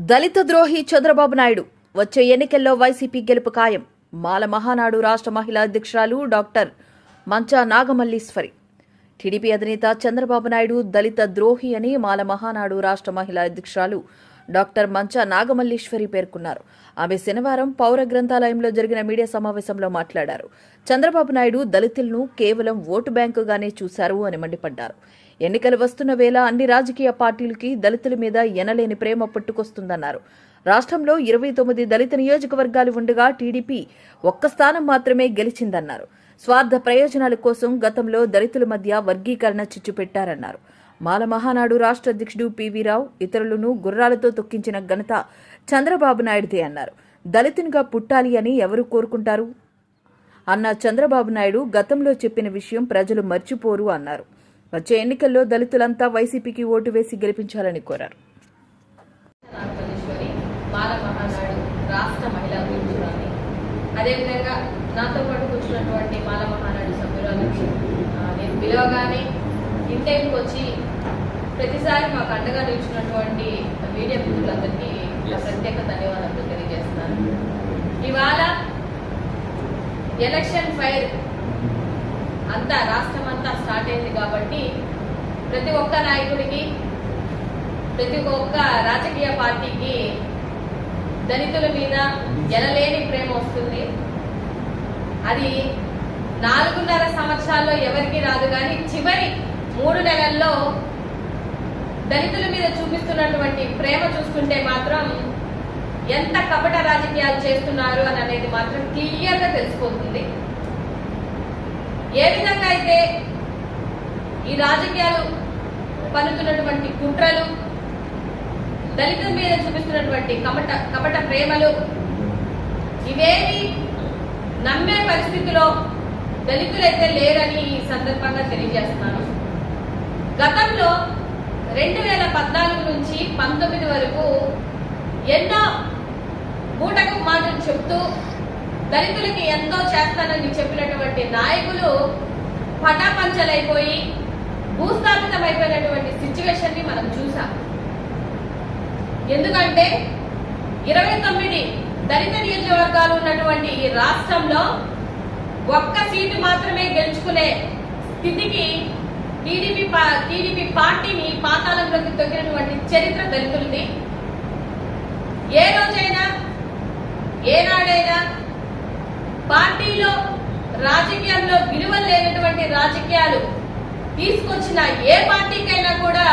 దళిత ద్రోహి చంద్రబాబు నాయుడు వచ్చే ఎన్నికల్లో వైసీపీ గెలుపు ఖాయం. మాల మహానాడు రాష్ట్ర మహిళా అధ్యక్షురాలు డాక్టర్ మంచా నాగమల్లీశ్వరి. టీడీపీ అధినేత చంద్రబాబు నాయుడు దళిత ద్రోహి అని మాల మహానాడు రాష్ట్ర మహిళా అధ్యక్షురాలు డాక్టర్ మంచా నాగమల్లీశ్వరి పేర్కొన్నారు. ఆమె శనివారం పౌర గ్రంథాలయంలో జరిగిన మీడియా సమావేశంలో మాట్లాడారు. చంద్రబాబు నాయుడు దళితులను కేవలం ఓటు బ్యాంకుగానే చూశారు అని మండిపడ్డారు. ఎన్నికలు వస్తున్న వేళ అన్ని రాజకీయ పార్టీలకి దళితుల మీద ఎనలేని ప్రేమ పుట్టుకొస్తుందన్నారు. రాష్ట్రంలో 29 దళిత నియోజకవర్గాలు ఉండగా టీడీపీ ఒక్క స్థానం మాత్రమే గెలిచిందన్నారు. స్వార్థ ప్రయోజనాల కోసం గతంలో దళితుల మధ్య వర్గీకరణ చిచ్చు పెట్టారన్నారు. మాల మహానాడు రాష్ట్ర అధ్యక్షుడు పివి రావు ఇతరులను గుర్రాలతో తొక్కించిన ఘనత చంద్రబాబు నాయుడుదే అన్నారు. దళితునిగా పుట్టాలి అని ఎవరు కోరుకుంటారు అన్న చంద్రబాబు నాయుడు గతంలో చెప్పిన విషయం ప్రజలు మర్చిపోరు అన్నారు. వచ్చే ఎన్నికల్లో దళితులంతా వైసీపీకి ఓటు వేసి గెలిపించాలని కోరారు. అదేవిధంగా నాతో పాటు కూర్చున్నటువంటి మాల మహానాడు సభ్యురాలకు నేను పిలవగానే ఇంటైంకి వచ్చి ప్రతిసారి మాకు అండగా నిలిచినటువంటి మీడియా మిత్రులందరికీ ప్రత్యేక ధన్యవాదాలు తెలియజేస్తున్నాను. ఇవాళ ఎలక్షన్ ఫైర్ అంతా రాష్ట్రం అంతా స్టార్ట్ అయింది కాబట్టి ప్రతి ఒక్క నాయకుడికి ప్రతి ఒక్క రాజకీయ పార్టీకి దళితుల మీద ఎనలేని ప్రేమ వస్తుంది. అది 4.5 సంవత్సరాల్లో ఎవరికి రాదు, కానీ చివరి 3 నెలల్లో దళితుల మీద చూపిస్తున్నటువంటి ప్రేమ చూస్తుంటే మాత్రం ఎంత కపట రాజకీయాలు చేస్తున్నారు అని అనేది మాత్రం క్లియర్గా తెలిసిపోతుంది. ఏ విధంగా అయితే ఈ రాజకీయాలు పన్నుతున్నటువంటి కుట్రలు, దళితుల మీద చూపిస్తున్నటువంటి కపట ప్రేమలు ఇవేమి నమ్మే పరిస్థితిలో దళితులైతే లేరని ఈ సందర్భంగా తెలియజేస్తున్నాను. గతంలో 2014 నుంచి 19 వరకు ఎన్నో బూటకు మాటలు చెప్తూ దళితులకి ఎంతో చేస్తానని చెప్పినటువంటి నాయకులు పటాపంచలైపోయి భూస్థాపితమైపోయినటువంటి సిచ్యువేషన్ ని మనం చూసాం. ఎందుకంటే 29 దళిత నియోజకవర్గాలు ఉన్నటువంటి ఈ రాష్ట్రంలో ఒక్క సీటు మాత్రమే గెలుచుకునే స్థితికి టీడీపీ పార్టీని పాతాళంలోకి తొక్కినటువంటి చరిత్ర దళితులది. ఏ రోజైనా ఏనాడైనా పార్టీలో రాజకీయాల్లో విలువలు లేనటువంటి రాజకీయాలు తీసుకొచ్చిన ఏ పార్టీకైనా కూడా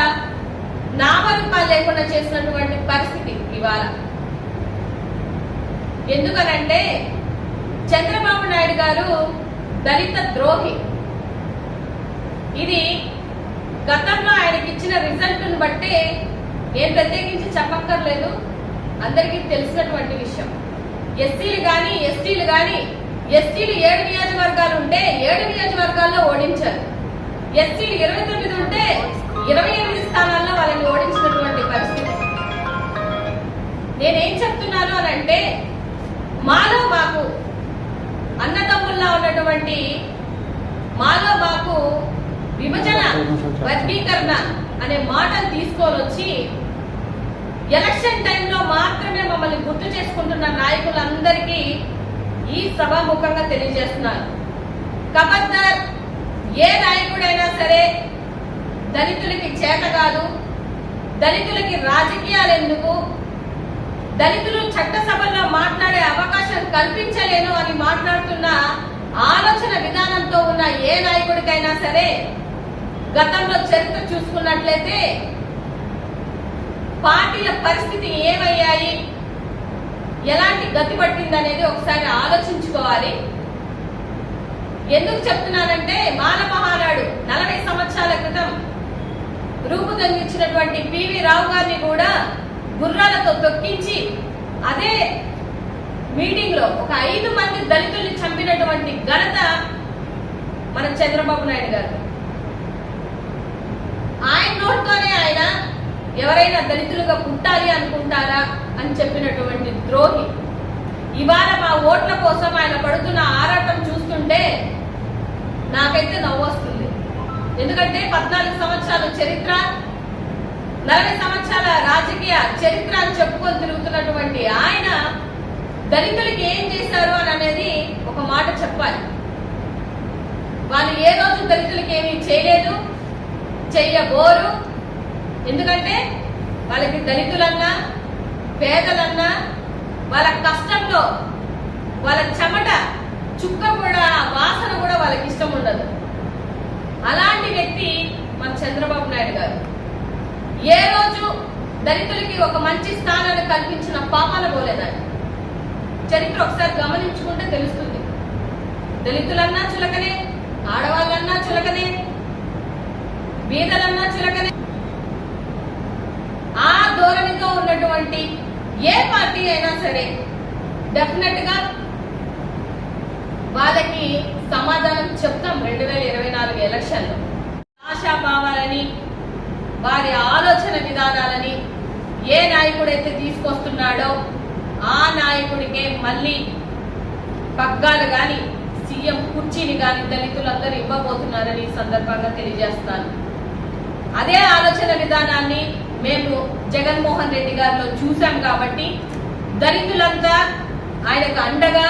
నామరూపాలు లేకుండా చేసినటువంటి పరిస్థితి ఇవాళ. ఎందుకనంటే చంద్రబాబు నాయుడు గారు దళిత ద్రోహి. ఇది గతంలో ఆయనకి ఇచ్చిన రిజల్ట్ను బట్టి నేను ప్రత్యేకించి చెప్పక్కర్లేదు, అందరికీ తెలిసినటువంటి విషయం. ఎస్సీలు కానీ ఎస్టీలు కానీ ఎస్టీలు 7 నియోజకవర్గాలు ఉంటే 7 నియోజకవర్గాల్లో ఓడించారు. ఎస్సీలు 29 ఉంటే 28 స్థానాల్లో వాళ్ళని ఓడించినటువంటి పరిస్థితి. నేనేం చెప్తున్నాను అని అంటే, మాలో మాకు అన్నదమ్ముల్లా ఉన్నటువంటి మాలో మాకు విభజన వర్గీకరణ అనే మాటలు తీసుకొని వచ్చి ఎలక్షన్ టైంలో మాత్రమే మమ్మల్ని గుర్తు చేసుకుంటున్న నాయకులందరికీ ఈ సభాముఖంగా తెలియజేస్తున్నారు. ఖబర్దార్, ఏ నాయకుడైనా సరే దళితులకి చేత కాదు, దళితులకి రాజకీయాలు ఎందుకు, దళితులు చట్టసభల్లో మాట్లాడే అవకాశం కల్పించలేను అని మాట్లాడుతున్న ఆలోచన విధానంతో ఉన్న ఏ నాయకుడికైనా సరే గతంలో చరిత్ర చూసుకున్నట్లయితే పార్టీల పరిస్థితి ఏమయ్యాయి, ఎలాంటి గతి పట్టింది అనేది ఒకసారి ఆలోచించుకోవాలి. ఎందుకు చెప్తున్నానంటే, మాల మహానాడు 40 సంవత్సరాల క్రితం రూపుదిద్దించినటువంటి పివి రావు గారిని కూడా గుర్రాలతో తొక్కించి అదే మీటింగ్ లో ఒక 5 మంది దళితుల్ని చంపినటువంటి ఘనత మన చంద్రబాబు నాయుడు గారు. ఆయన నోటితోనే ఆయన ఎవరైనా దళితులుగా పుట్టాలి అనుకుంటారా అని చెప్పినటువంటి ద్రోహి. ఇవాళ మా ఓట్ల కోసం ఆయన పడుతున్న ఆరాటం చూస్తుంటే నాకైతే నవ్వు వస్తుంది. ఎందుకంటే 14 సంవత్సరాల చరిత్ర, 40 సంవత్సరాల రాజకీయ చరిత్ర అని చెప్పుకొని తిరుగుతున్నటువంటి ఆయన దళితులకి ఏం చేశారు అని అనేది ఒక మాట చెప్పాలి. వాళ్ళు ఏ రోజు దళితులకి ఏమీ చేయలేదు, చెయ్యబోరు. ఎందుకంటే వాళ్ళకి దళితులన్నా పేదలన్నా వాళ్ళ కష్టంలో వాళ్ళ చెమట చుక్క కూడా వాసన కూడా వాళ్ళకి ఇష్టం ఉండదు. అలాంటి వ్యక్తి మన చంద్రబాబు నాయుడు గారు. ఏ రోజు దళితులకి ఒక మంచి స్థానాన్ని కల్పించిన పాపాల పోలేదని చరిత్ర ఒకసారి గమనించుకుంటే తెలుస్తుంది. దళితులన్నా చులకనే, ఆడవాళ్ళన్నా చులకనే, బీదలన్నా చులకనే. ఆ ధోరణితో ఉన్నటువంటి ఏ పార్టీ అయినా సరే డెఫినెట్ గా వాళ్ళకి సమాధానం చెప్తాం 2024 ఎలక్షన్లో. ఆశాభావాలని, వారి ఆలోచన విధానాలని ఏ నాయకుడైతే తీసుకొస్తున్నాడో ఆ నాయకుడికే మళ్ళీ పగ్గాలు గాని సీఎం కుర్చీని గాని దళితులందరూ ఇవ్వబోతున్నారని ఈ సందర్భంగా తెలియజేస్తాను. అదే ఆలోచన విధానాన్ని మేము జగన్మోహన్ రెడ్డి గారిలో చూసాం కాబట్టి దళితులంతా ఆయనకు అండగా,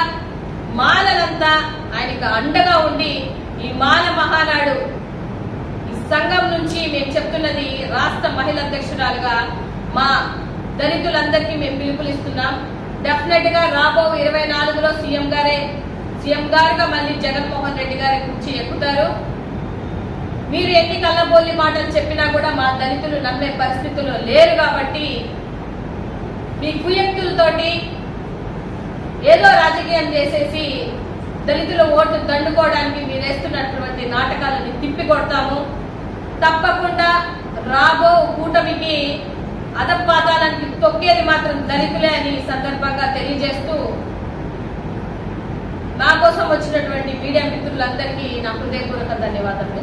మాలలంతా ఆయనకు అండగా ఉండి ఈ మాల మహానాడు ఈ సంఘం నుంచి మేము చెప్తున్నది రాష్ట్ర మహిళా అధ్యక్షురాలుగా మా దళితులందరికీ మేము పిలుపునిస్తున్నాం. డెఫినెట్ గా రాబో 24లో సీఎం గారుగా మళ్ళీ జగన్మోహన్ రెడ్డి గారి కుర్చీ ఎక్కుతారు. మీరు ఎన్ని కళ్ళబోల్లి మాటలు చెప్పినా కూడా మా దళితులు నమ్మే పరిస్థితుల్లో లేరు కాబట్టి మీ కుయక్తులతోటి ఏదో రాజకీయం చేసేసి దళితుల ఓట్లు దండుకోవడానికి మీరు వేస్తున్నటువంటి నాటకాలను తిప్పికొడతాము. తప్పకుండా రాబో కూటమికి అధపాతాలకి తొక్కేది మాత్రం దళితులే అని సందర్భంగా తెలియజేస్తూ నా కోసం వచ్చినటువంటి మీడియా మిత్రులందరికీ నా హృదయపూర్వక ధన్యవాదాలు.